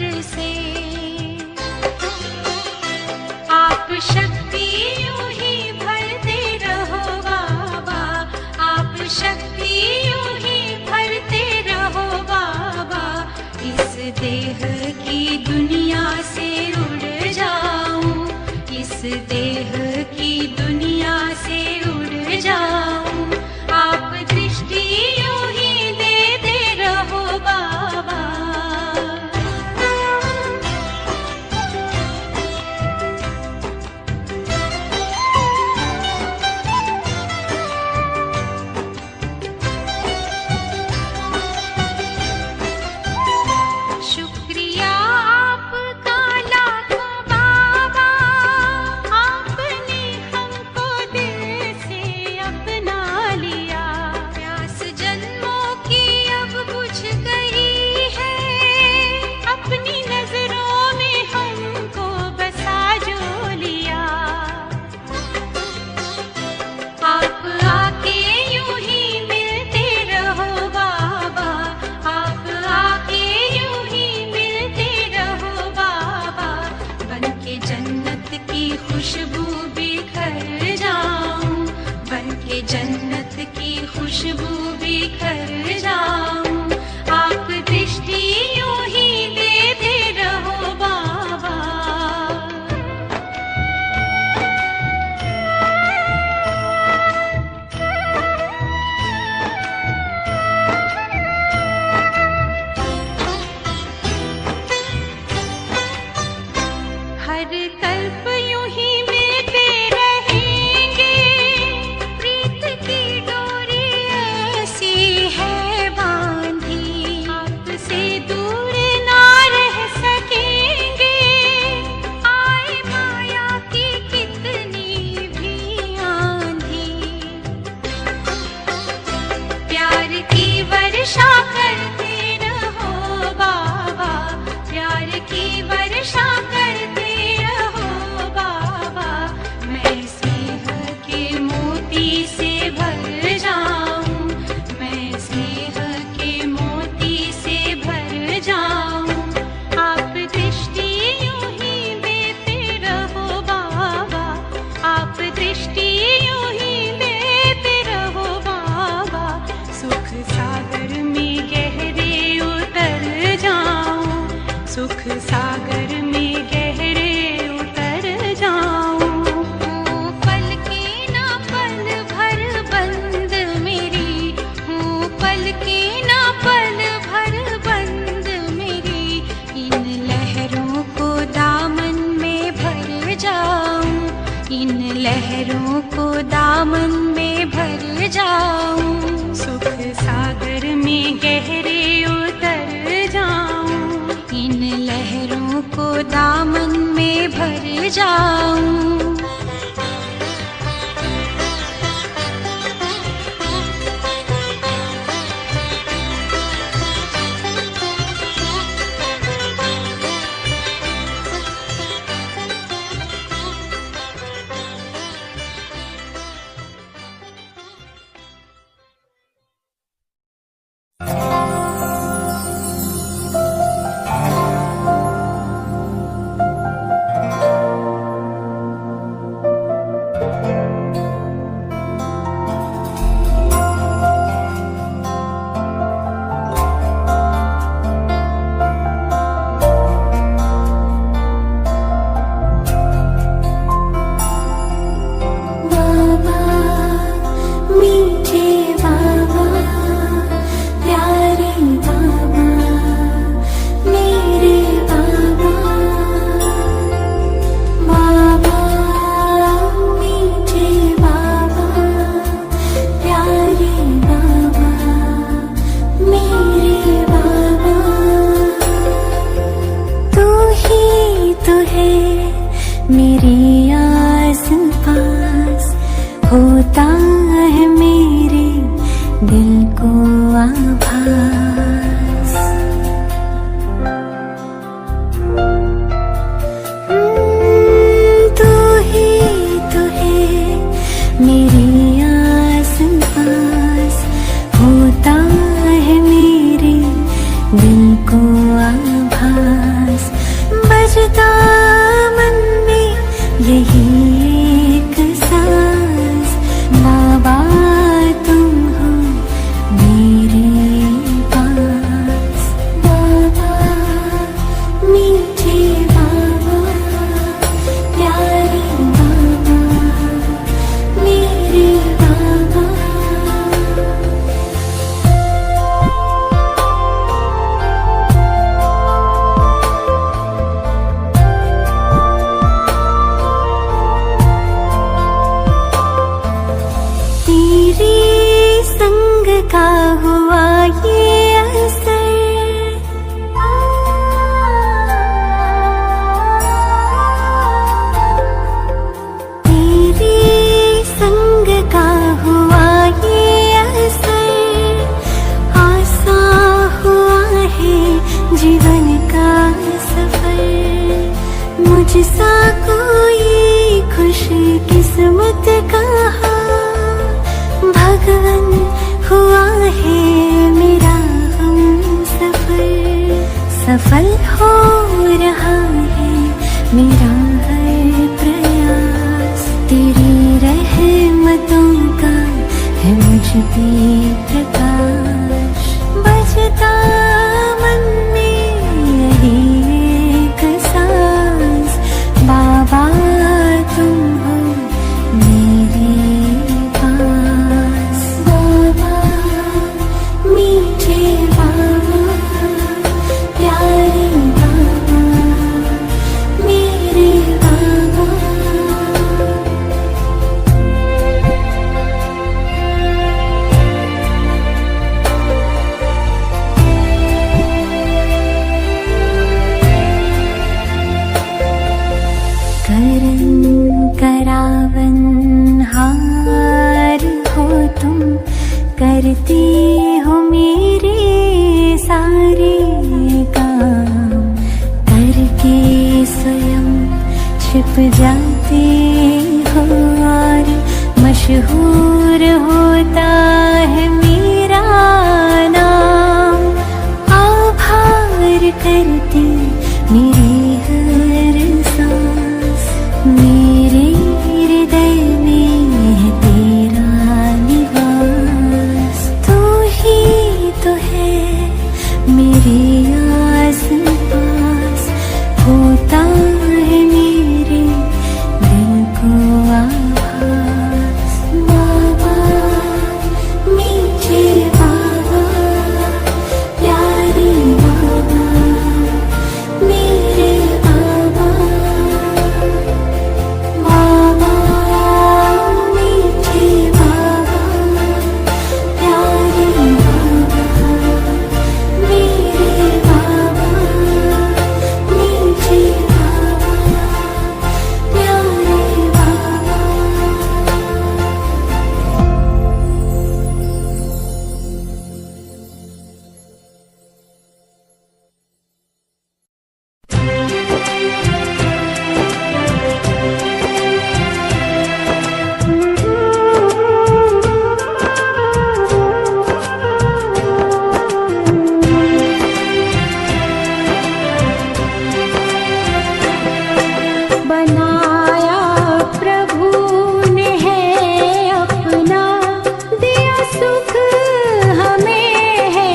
नूर से। आप शक्ति यूं ही भरते रहो बाबा, आप शक्ति यूं ही भरते रहो बाबा। इस देह की दुनिया से उड़ जाऊं, इस देह की दुनिया से उड़ जाऊं। आप दृष्टि यूं ही देते रहो बाबा। शुक्रिया आपका लाखों बाबा, आपने हमको दिल से अपना लिया। प्यास जन्मों की अब बुझ गई है, अपनी नजरों में हमको बसा जो लिया। आप आके यूं ही मिलते रहो बाबा, आप आके यूं ही मिलते रहो बाबा। बनके जन्नत की खुशबू बिखर जाऊं, बनके जन्नत की खुशबू बिखर जाऊं। आप दृष्टि यूं ही देते रहो बाबा। हर कल्प यूं ही मिलते रहेंगे, प्रीत की डोरी ऐसी है बांधी। आपसे दूर ना रह सकेंगे, आए माया की कितनी भी आंधी। प्यार की वर्षा करते रहो बाबा, प्यार की वर्षा करते रहो बाबा। मैं स्नेह के मोती से भर जाऊं, मैं स्नेह के मोती से भर जाऊं। आप दृष्टि यूं ही देते रहो बाबा, आप दृष्टि यूं ही देते रहो बाबा। सुख सागर में गहरे उतर जाऊं, सुख सागर में गहरे उतर जाऊं। हूँ पल की ना पल भर बंद मेरी, हूँ पल की ना पल भर बंद मेरी। इन लहरों को दामन में भर जाऊं, इन लहरों को दामन में भर जाऊं। सुख सागर में गहरे उतर जाऊं, इन लहरों को दामन में भर जाऊं। मुझसा कोई खुश किस्मत कहा भगवन हुआ है मेरा हम सफल हो रहा है मेरा हर प्रयास। तेरी रहमतों का है मुझ पे प्रकाश। बजता मन में यही एक सांस, बाबा तुम हो मेरे पास। बाबा मीठे बाबा, प्यारे बाबा, मेरे बाबा। करावन हार हो तुम, करते हो मेरे सारे काम। करके स्वयं छिप जाते हो और मशहूर होता है मेरा नाम। आभार करते मेरे हर सांस, मेरे हृदय में है तेरा निवास। तू ही तो है मेरे आस पास, होता है मेरे दिल को आभास। बाबा मीठे बाबा, प्यारे बाबा, मेरे बाबा। बाबा मीठे बाबा, प्यारे बाबा, मेरे बाबा। मीठे बाबा, प्यारे बाबा। बनाया प्रभु ने है अपना, दिया सुख हमें है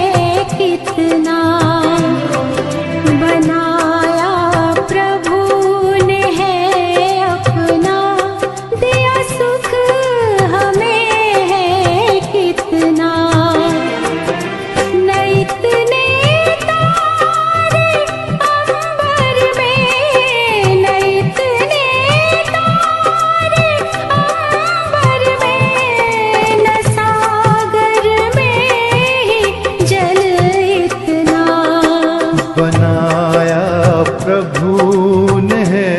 कितना। बनाया प्रभु ने है अपना, दिया सुख हमें है कितना। न इतने तारे अंबर में, न इतने तारे अंबर में, न सागर में ही जल इतना। बनाया प्रभु ने है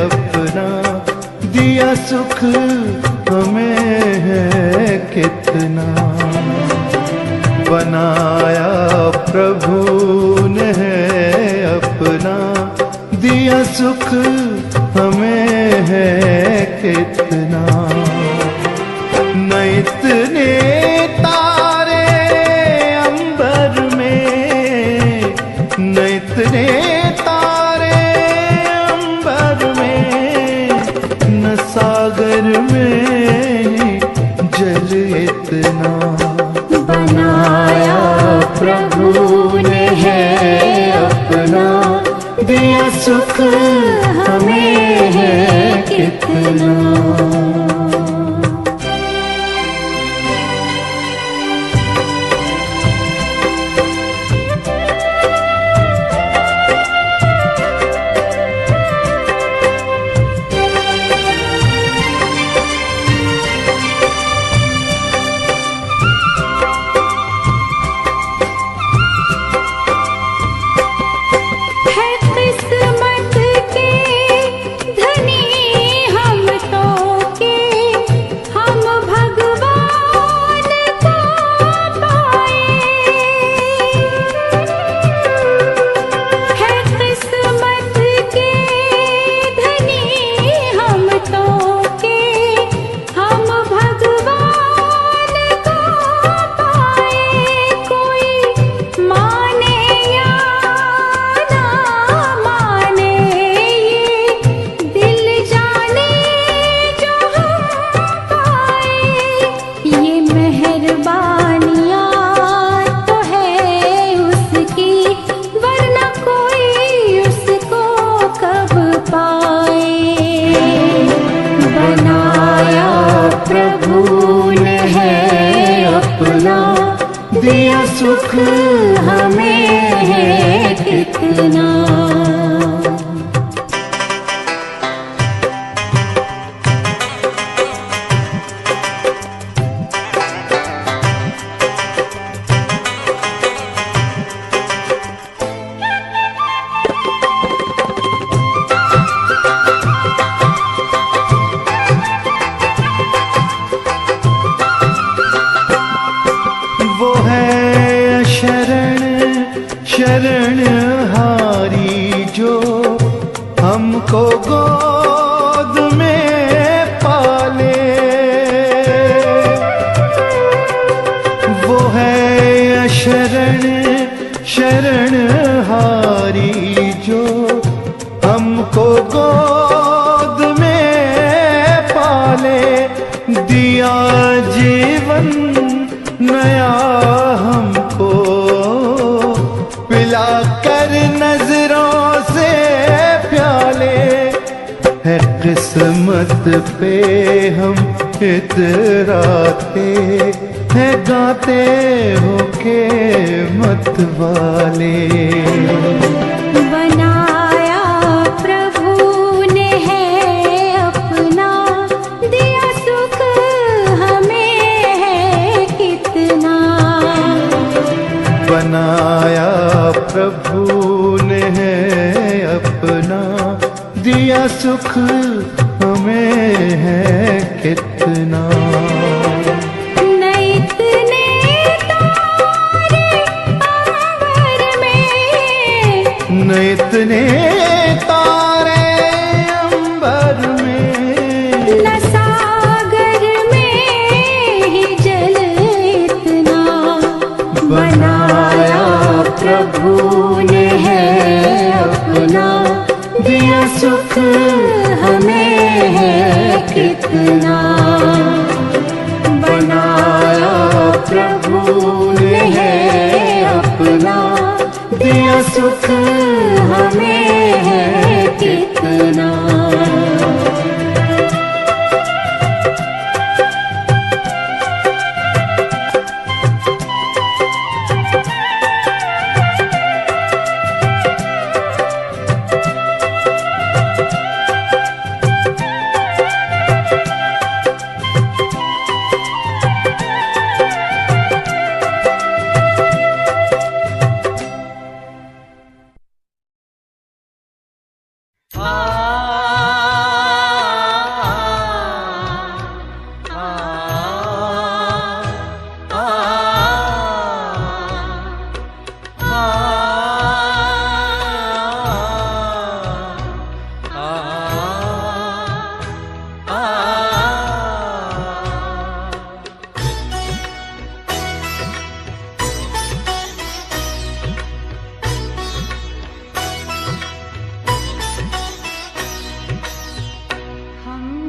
अपना, दिया सुख हमें है कितना। बनाया प्रभु ने है अपना, दिया सुख हमें है कितना। न इतने तारे अंबर में, न इतने तारे अंबर में, न सागर में जल इतना। बनाया प्रभु ने है अपना, दिया सुख हमें है कितना। है किस्मत के धनी हम तो के कितना। वो है शरणहारी जो हमको गोद में पाले। वो है शरणहारी जो हमको गोद में पाले। दिया जीवन नया हमको पिलाकर नजरों से प्याले। है किस्मत पे हम इतराते हैं गाते हो के मत वाले। बनाया प्रभु ने है अपना, दिया सुख हमें है कितना। बनाया प्रभु ने है अपना, दिया सुख हमें है कितना। न इतने तारे अंबर में, न इतने तारे अंबर में, न सागर में ही जल इतना। बनाया प्रभु ने है अपना, दिया सुख हमें है कितना। बनाया प्रभु ने है अपना, दिया सुख हमें है कितना।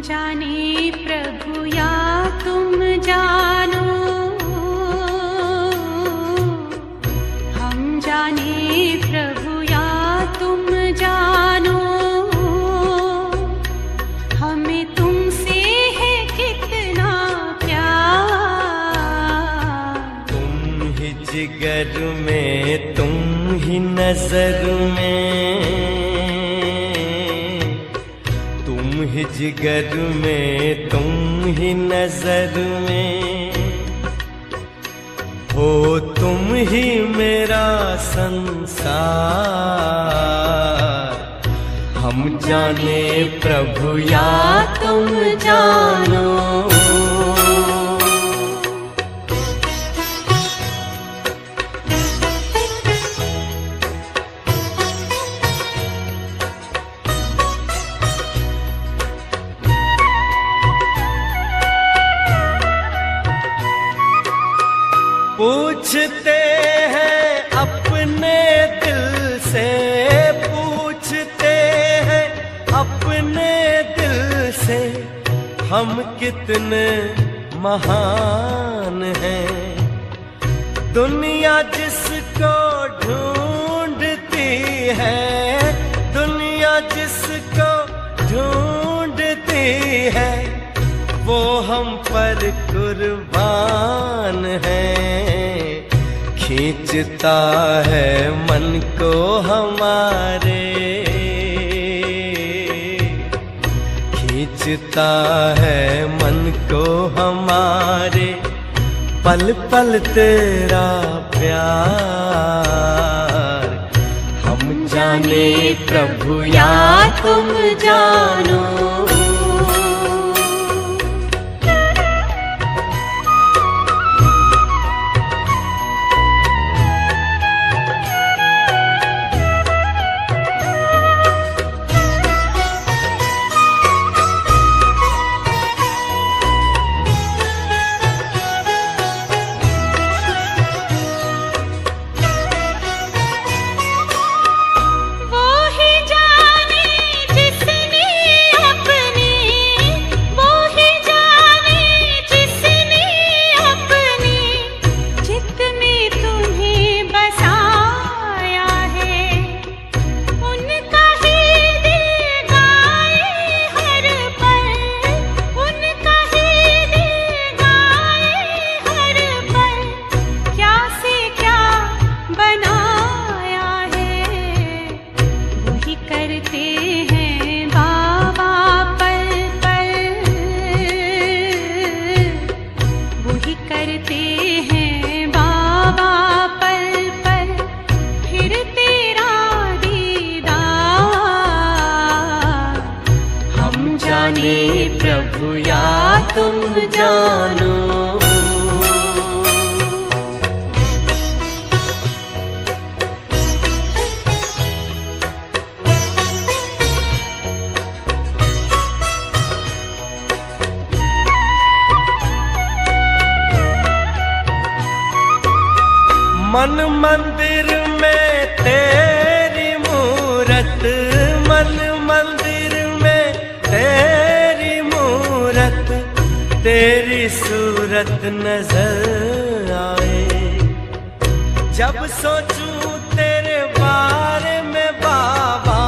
जाने प्रभु या तुम जानो, हम जाने प्रभु या तुम जानो। हमें तुमसे है कितना प्यार। तुम ही जिगर में, तुम ही नजर में, ही जिगर में, तुम ही नजर में हो। तुम ही मेरा संसार। हम जाने प्रभु या तुम जानो। पूछते हैं अपने दिल से, पूछते हैं अपने दिल से, हम कितने महान हैं। दुनिया जिसको ढूंढती है, दुनिया जिसको ढूंढती है, वो हम पर कुर्बान है। खींच खींचता है मन को हमारे, खींचता है मन को हमारे, पल पल तेरा प्यार। हम जाने प्रभु या तुम जानो, प्रभु या तुम जानो। मन मंदिर में तेरी मूरत, मन मंदिर में तेरी मूरत, तेरी सूरत नजर आए। जब सोचूं तेरे बारे में बाबा,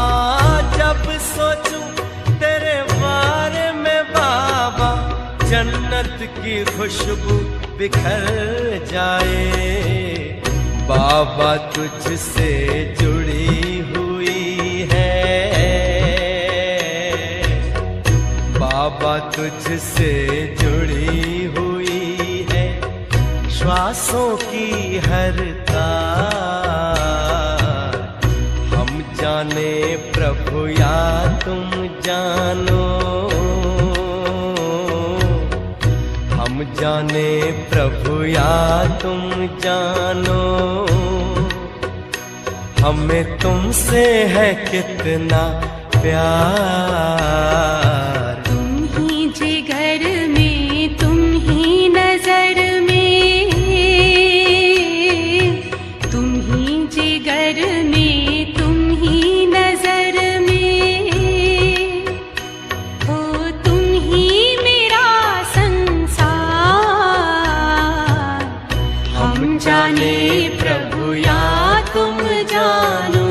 जब सोचूं तेरे बारे में बाबा, जन्नत की खुशबू बिखर जाए। बाबा तुझसे जुड़ी हुई है, बाबा तुझसे जुड़ी हुई है, श्वासों की हर तार। हम जाने प्रभु या तुम जानो, हम जाने प्रभु या तुम जानो। हमें तुमसे है कितना प्यार। तुम ही जिगर में, तुम ही नजर में, तुम ही जिगर में, तुम ही नजर में, हो तुम ही मेरा संसार। हम जाने प्रभु या तुम जानो।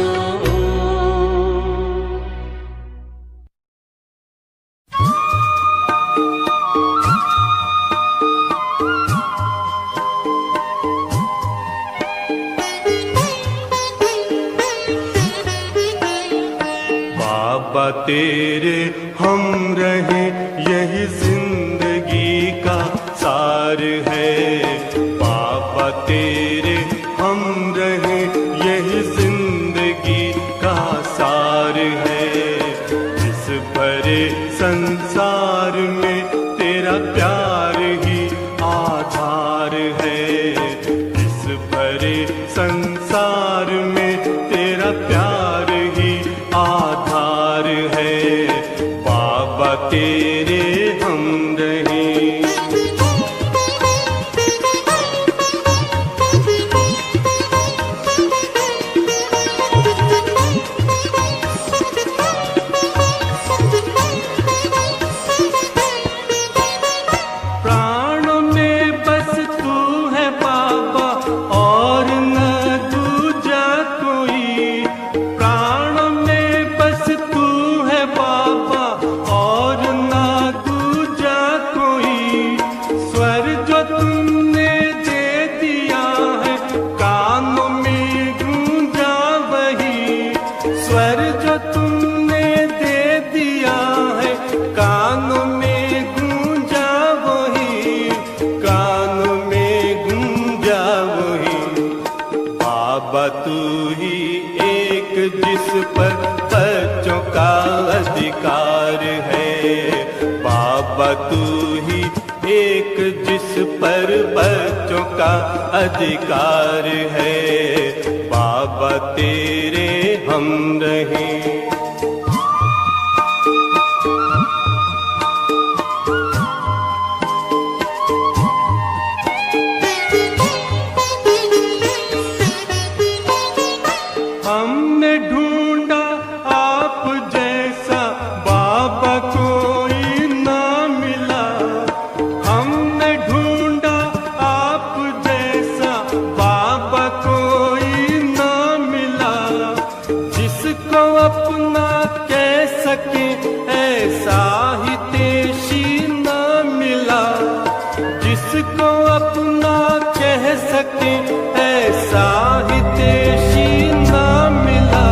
बाबा तेरे हम रहे, यही जिंदगी का सार है। बाबा तेरे हम रहे, यही जिंदगी का सार है। इस भरे संसार में तेरा प्यार ही आधार है। इस भरे संसार में तेरा प्यार ही आधार है। बाबा तेरे हम रहे। स्वर जो तुमने दे दिया है कानों में गूंजा वही, कानों में गूंजा वही। बाबा तू ही एक जिस पर बच्चों का अधिकार है, बाबा तू ही एक जिस पर बच्चों का अधिकार है। बाबा तेरे हम रहें। हमने ढूंढा आप जैसा बाबा कोई ना मिला, हमने ढूंढा आप जैसा बाबा कोई ना मिला। जिसको अपना कह सके ऐसा हितैषी ना मिला, जिसको अपना कह सके ऐसा हितैषी ना मिला।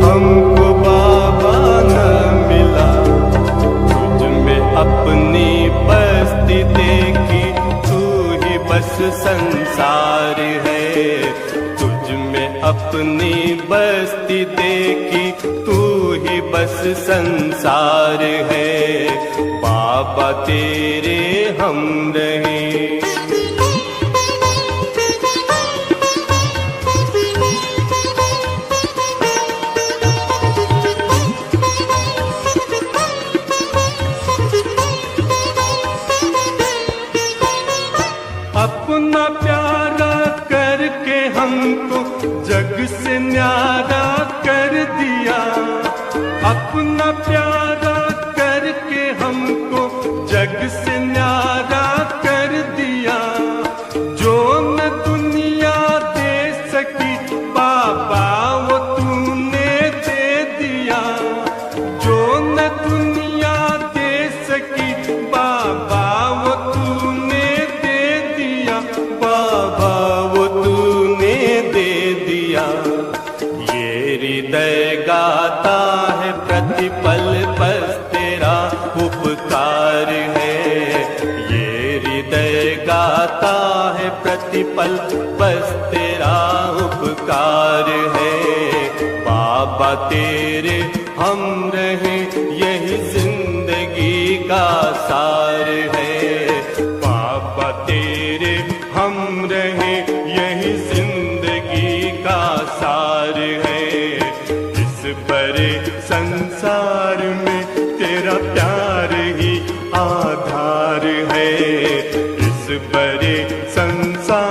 हमको बाबा न मिला, तुझ में अपनी बस्ती देखी, तू ही बस संसार है। तुझ में अपनी बस्ती देखी, तू ही बस संसार है। बाबा तेरे हम रहें। अपना प्यारा करके हमको जग से न्यारा कर दिया, अपना प्यारा करके हमको जग से न्यारा कर दिया। जो न दुनिया दे सकी बाबा वो तूने दे दिया, जो न दुनिया दे सकी बाबा वो तूने दे दिया, बाबा वो तूने दे दिया। ये हृदय गाता है प्रतिपल बस तेरा उपकार है, ये हृदय गाता है प्रतिपल बस तेरा उपकार है। बाबा तेरे हम रहें यही जिंदगी का सार है, बाबा तेरे हम रहें यही जिंदगी का सार है। इस बड़े संसार में तेरा प्यार ही आधार है, इस बड़े संसार